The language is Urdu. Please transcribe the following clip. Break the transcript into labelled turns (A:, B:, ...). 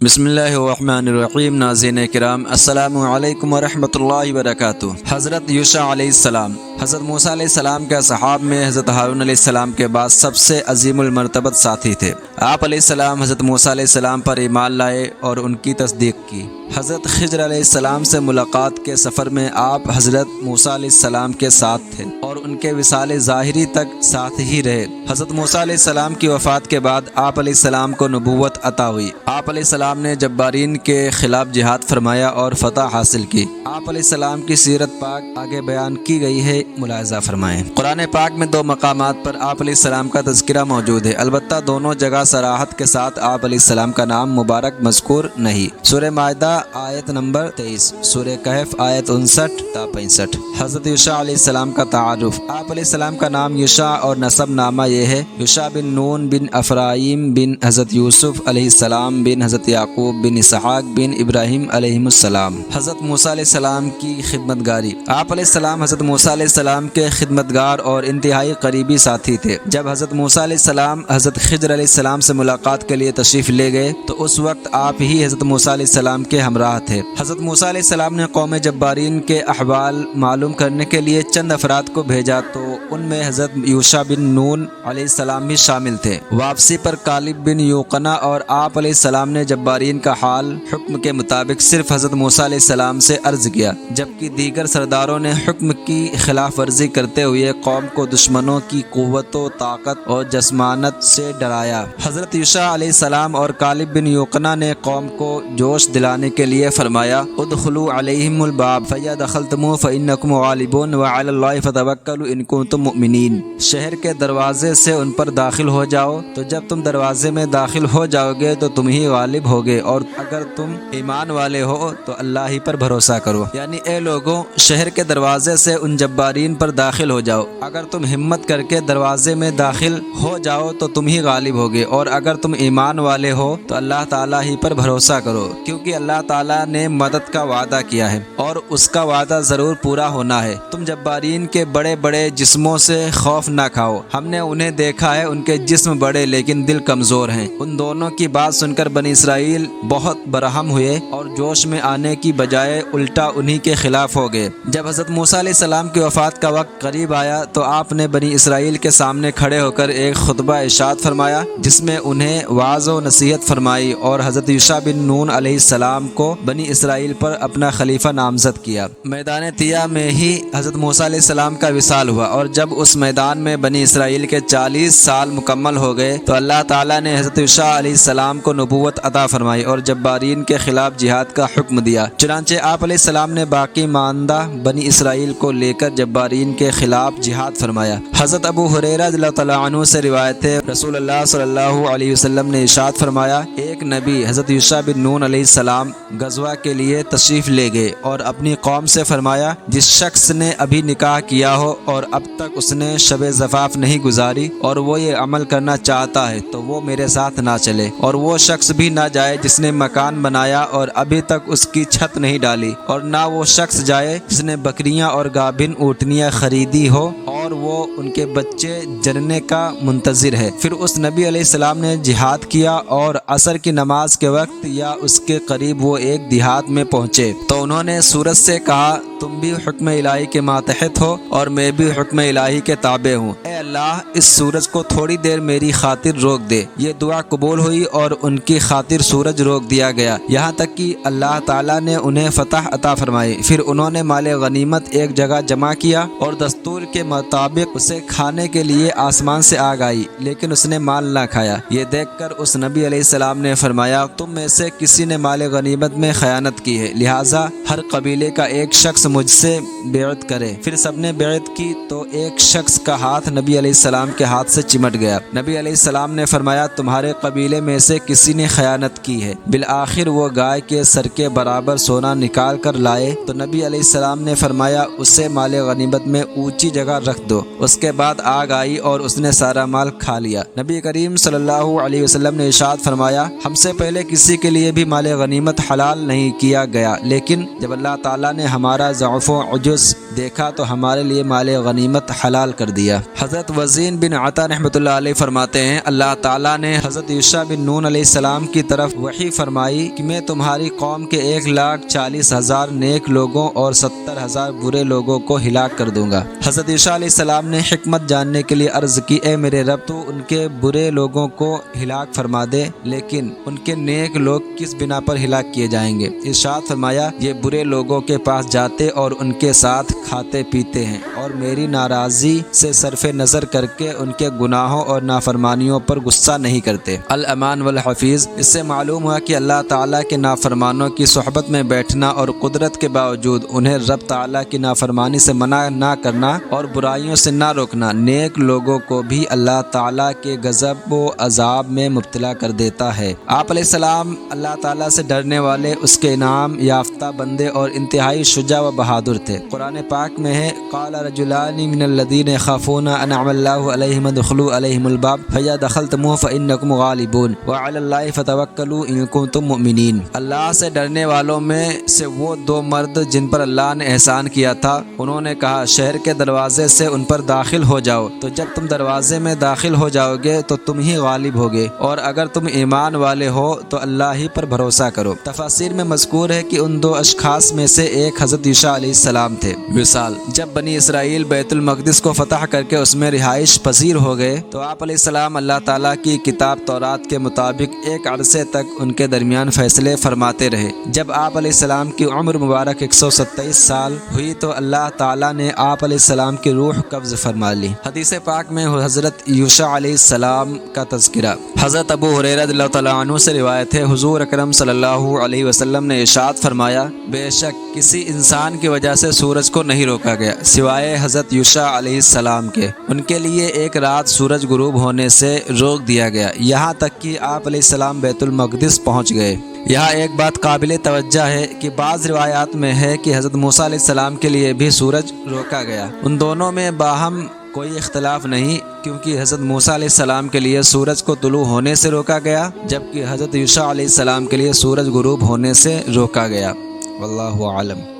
A: بسم اللہ الرحمن الرحیم۔ ناظرین کرام، السلام علیکم ورحمۃ اللہ وبرکاتہ۔ حضرت یوشع علیہ السلام حضرت موسیٰ علیہ السلام کے اصحاب میں حضرت ہارون علیہ السلام کے بعد سب سے عظیم المرتبت ساتھی تھے۔ آپ علیہ السلام حضرت موسیٰ علیہ السلام پر ایمان لائے اور ان کی تصدیق کی۔ حضرت خضر علیہ السلام سے ملاقات کے سفر میں آپ حضرت موسیٰ علیہ السلام کے ساتھ تھے اور ان کے وصال ظاہری تک ساتھ ہی رہے۔ حضرت موسیٰ علیہ السلام کی وفات کے بعد آپ علیہ السلام کو نبوت عطا ہوئی۔ آپ علیہ السلام نے جبارین کے خلاف جہاد فرمایا اور فتح حاصل کی۔ آپ علیہ السلام کی سیرت پاک آگے بیان کی گئی ہے، ملاحظہ فرمائیں۔ قرآن پاک میں دو مقامات پر آپ علیہ السلام کا تذکرہ موجود ہے، البتہ دونوں جگہ صراحت کے ساتھ آپ علیہ السلام کا نام مبارک مذکور نہیں۔ سورہ مائدہ آیت نمبر 23، سورہ کہف آیت 59 تا 65۔ حضرت یوشع علیہ السلام کا تعارف۔ آپ علیہ السلام کا نام یوشع اور نسب نامہ یہ ہے: یوشع بن نون بن افرائیم بن حضرت یوسف علیہ السلام بن حضرت یعقوب بن اسحاق بن ابراہیم علیہ السلام۔ حضرت موسیٰ علیہ السلام کی خدمتگاری۔ آپ علیہ السلام حضرت موسیٰ علیہ السلام کے خدمتگار اور انتہائی قریبی ساتھی تھے۔ جب حضرت موسیٰ علیہ السلام حضرت خضر علیہ السلام سے ملاقات کے لیے تشریف لے گئے تو اس وقت آپ ہی حضرت موسیٰ علیہ السلام کے ہمراہ تھے۔ حضرت موسیٰ علیہ السلام نے قوم جبارین کے احوال معلوم کرنے کے لیے چند افراد کو بھیجا تو ان میں حضرت یوشع بن نون علیہ السلام بھی شامل تھے۔ واپسی پر کالب بن یوقنا اور آپ علیہ السلام نے جبارین کا حال حکم کے مطابق صرف حضرت موسیٰ علیہ السلام سے عرض کیا، جبکہ دیگر سرداروں نے حکم کی خلاف ورزی کرتے ہوئے قوم کو دشمنوں کی قوت و طاقت اور جسمانت سے ڈرایا۔ حضرت یوشع علیہ السلام اور کالب بن یوقنا نے قوم کو جوش دلانے کے لیے فرمایا: ادخلوا علیہم الباب فاذا دخلتموہ فانکم غالبون وعلی اللہ فتوکلوا ان کنتم مؤمنین۔ شہر کے دروازے سے ان پر داخل ہو جاؤ، تو جب تم دروازے میں داخل ہو جاؤ گے تو تم ہی غالب ہوگے، اور اگر تم ایمان والے ہو تو اللہ ہی پر بھروسہ کرو۔ یعنی اے لوگوں، شہر کے دروازے سے ان جبارین پر داخل ہو جاؤ، اگر تم ہمت کر کے دروازے میں داخل ہو جاؤ تو تم ہی غالب ہوگے، اور اگر تم ایمان والے ہو تو اللہ تعالیٰ ہی پر بھروسہ کرو، کیونکہ اللہ تعالیٰ نے مدد کا وعدہ کیا ہے اور اس کا وعدہ ضرور پورا ہونا ہے۔ تم جبارین کے بڑے بڑے جسموں سے خوف نہ کھاؤ، ہم نے انہیں دیکھا ہے، ان کے جسم بڑے لیکن دل کمزور ہیں۔ ان دونوں کی بات سن کر بنی اسرائیل بہت برہم ہوئے اور جوش میں آنے کی بجائے الٹا انہی کے خلاف ہو گئے۔ جب حضرت موسیٰ علیہ السلام کی وفات کا وقت قریب آیا تو آپ نے بنی اسرائیل کے سامنے کھڑے ہو کر ایک خطبہ ارشاد فرمایا، جس میں انہیں وعظ و نصیحت فرمائی اور حضرت یوشع بن نون علیہ السلام کو بنی اسرائیل پر اپنا خلیفہ نامزد کیا۔ میدان طیہ میں ہی حضرت موسیٰ علیہ السلام کا وصال ہوا، اور جب اس میدان میں بنی اسرائیل کے 40 سال مکمل ہو گئے تو اللہ تعالیٰ نے حضرت یوشع علیہ السلام کو نبوت عطا فرمائی اور جبارین کے خلاف جہاد کا حکم دیا۔ چنانچہ آپ علیہ السلام نے باقی ماندہ بنی اسرائیل کو لے کر جبارین کے خلاف جہاد فرمایا۔ حضرت ابو ہریرہ رضی اللہ تعالیٰ عنہ سے روایت ہے، رسول اللہ صلی اللہ علیہ وسلم نے ارشاد فرمایا، ایک نبی حضرت یوشع بن نون علیہ السلام غزوہ کے لیے تشریف لے گئے اور اپنی قوم سے فرمایا، جس شخص نے ابھی نکاح کیا ہو اور اب تک اس نے شب زفاف نہیں گزاری اور وہ یہ عمل کرنا چاہتا ہے تو وہ میرے ساتھ نہ چلے، اور وہ شخص بھی نہ جائے جس نے مکان بنایا اور ابھی تک اس کی چھت نہیں ڈالی، اور نہ وہ شخص جائے جس نے بکریاں اور گابن اونٹنیاں خریدی ہو اور وہ ان کے بچے جننے کا منتظر ہے۔ پھر اس نبی علیہ السلام نے جہاد کیا اور عصر کی نماز کے وقت یا اس کے قریب وہ ایک دیہات میں پہنچے تو انہوں نے سورج سے کہا، تم بھی حکم الہی کے ماتحت ہو اور میں بھی حکم الہی کے تابع ہوں، اے اللہ اس سورج کو تھوڑی دیر میری خاطر روک دے۔ یہ دعا قبول ہوئی اور ان کی خاطر سورج روک دیا گیا، یہاں تک کہ اللہ تعالیٰ نے انہیں فتح عطا فرمائی۔ پھر انہوں نے مال غنیمت ایک جگہ جمع کیا اور دستور کے مطابق اسے کھانے کے لیے آسمان سے آگ آئی، لیکن اس نے مال نہ کھایا۔ یہ دیکھ کر اس نبی علیہ السلام نے فرمایا، تم میں سے کسی نے مال غنیمت میں خیانت کی ہے، لہٰذا ہر قبیلے کا ایک شخص مجھ سے بیعت کرے۔ پھر سب نے بیعت کی تو ایک شخص کا ہاتھ نبی علیہ السلام کے ہاتھ سے چمٹ گیا۔ نبی علیہ السلام نے فرمایا، تمہارے قبیلے میں سے کسی نے خیانت کی ہے۔ بالآخر وہ گائے کے سر کے برابر سونا نکال کر لائے تو نبی علیہ السلام نے فرمایا، اسے مال غنیمت میں اونچی جگہ رکھ دو۔ اس کے بعد آگ آئی اور اس نے سارا مال کھا لیا۔ نبی کریم صلی اللہ علیہ وسلم نے ارشاد فرمایا، ہم سے پہلے کسی کے لیے بھی مال غنیمت حلال نہیں کیا گیا، لیکن جب اللہ تعالیٰ نے ہمارا ضعف و عجز دیکھا تو ہمارے لیے مال غنیمت حلال کر دیا۔ حضرت حضرت وزین بن عطا رحمۃ اللہ علیہ فرماتے ہیں اللہ تعالیٰ نے حضرت یوشع بن نون علیہ السلام کی طرف وحی فرمائی کہ میں تمہاری قوم کے 1,40,000 نیک لوگوں اور 70,000 برے لوگوں کو ہلاک کر دوں گا۔ حضرت یوشع علیہ السلام نے حکمت جاننے کے لیے عرض کی اے میرے رب تو ان کے برے لوگوں کو ہلاک فرما دے، لیکن ان کے نیک لوگ کس بنا پر ہلاک کیے جائیں گے؟ ارشاد فرمایا یہ برے لوگوں کے پاس جاتے اور ان کے ساتھ کھاتے پیتے ہیں اور میری ناراضی سے صرف نظر کر کے ان کے گناہوں اور نافرمانیوں پر غصہ نہیں کرتے۔ الامان والحفیظ، اس سے معلوم ہوا کہ اللہ تعالیٰ کے نافرمانوں کی صحبت میں بیٹھنا اور قدرت کے باوجود انہیں رب تعالیٰ کی نافرمانی سے منع نہ کرنا اور برائیوں سے نہ روکنا نیک لوگوں کو بھی اللہ تعالیٰ کے غضب و عذاب میں مبتلا کر دیتا ہے۔ آپ علیہ السلام اللہ تعالیٰ سے ڈرنے والے، اس کے انعام یافتہ بندے اور انتہائی شجاع و بہادر تھے۔ قرآن پاک میں ہے قال رجلان من الذین يخافون انعم اللہ علیہم ادخلوا علیہم الباب فاذا دخلتموہ فانکم غالبون وعلی اللہ فتوکلوا ان کنتم مؤمنین۔ اللہ سے ڈرنے والوں میں سے وہ دو مرد جن پر اللہ نے احسان کیا تھا، انہوں نے کہا شہر کے دروازے سے ان پر داخل ہو جاؤ، تو جب تم دروازے میں داخل ہو جاؤ گے تو تم ہی غالب ہوگے، اور اگر تم ایمان والے ہو تو اللہ ہی پر بھروسہ کرو۔ تفاسیر میں مذکور ہے کہ ان دو اشخاص میں سے ایک حضرت یوشع علیہ السلام تھے۔ مثال، جب بنی اسرائیل بیت المقدس کو فتح کر کے اس میں رہائش پذیر ہو گئے تو آپ علیہ السلام اللہ تعالیٰ کی کتاب تورات کے مطابق ایک عرصے تک ان کے درمیان فیصلے فرماتے رہے۔ جب آپ علیہ السلام کی عمر مبارک 127 سال ہوئی تو اللہ تعالیٰ نے آپ علیہ السلام کی روح قبض فرما لی۔ حدیث پاک میں حضرت یوشع علیہ السلام کا تذکرہ۔ حضرت ابو ہریرہ رضی اللہ تعالیٰ عنہ سے روایت ہے حضور اکرم صلی اللہ علیہ وسلم نے ارشاد فرمایا بے شک کسی انسان کی وجہ سے سورج کو نہیں روکا گیا سوائے حضرت یوشع علیہ السلام کے۔ ان کے لیے ایک رات سورج غروب ہونے سے روک دیا گیا یہاں تک کہ آپ علیہ السلام بیت المقدس پہنچ گئے۔ یہاں ایک بات قابل توجہ ہے کہ بعض روایات میں ہے کہ حضرت موسیٰ علیہ السلام کے لیے بھی سورج روکا گیا۔ ان دونوں میں باہم کوئی اختلاف نہیں، کیونکہ حضرت موسیٰ علیہ السلام کے لیے سورج کو طلوع ہونے سے روکا گیا جبکہ حضرت یوشع علیہ السلام کے لیے سورج غروب ہونے سے روکا گیا۔ واللہ اعلم۔